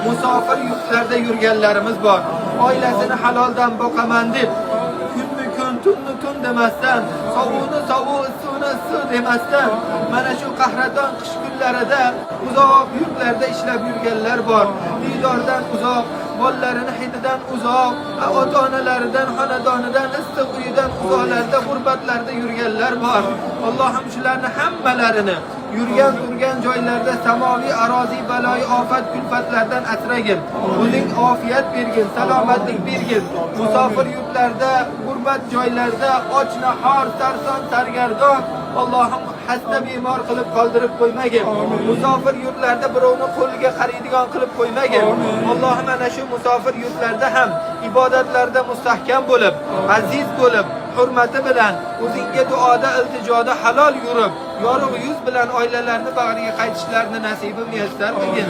musofir yurtlarda yurganlarimiz bor. Oilasini haloldan boqaman deb kunni kun, tunni tun demasdan, sovuqni sovuq, issini issiq demasdan, mana shu qahraton qish kunlarida uzoq yurtlarda ishlab yurganlar bor. Didordan uzoq, bolalarini hididan uzoq, ota-onalaridan, xonadonidan, issiq uyidan uzoqlarda, g'urbatlarda yurganlar bor. Allohim shularni hammalarini yurgan turgan joylarda samoviy aroziy baloyi ofat kulfatlardan asragin. O'zing ofiyat bergin, salomatlik bergin. Musofir yurtlarda, g'urbat joylarda och nahor, sarson, sargardon Allohim hasta bemor qilib qoldirib qo'ymagin. Musofir yurtlarda birovni qo'liga qaraydigan qilib qo'ymagin. Allohim ana shu musofir yurtlarda ham ibodatlarda mustahkam bo'lib, aziz bo'lib, hurmati bilan o'zingga duoda, iltijoda halol yurib, yorug' yuz bilan oilalarni bag'riga qaytishlarini nasibi muyassar qilgin.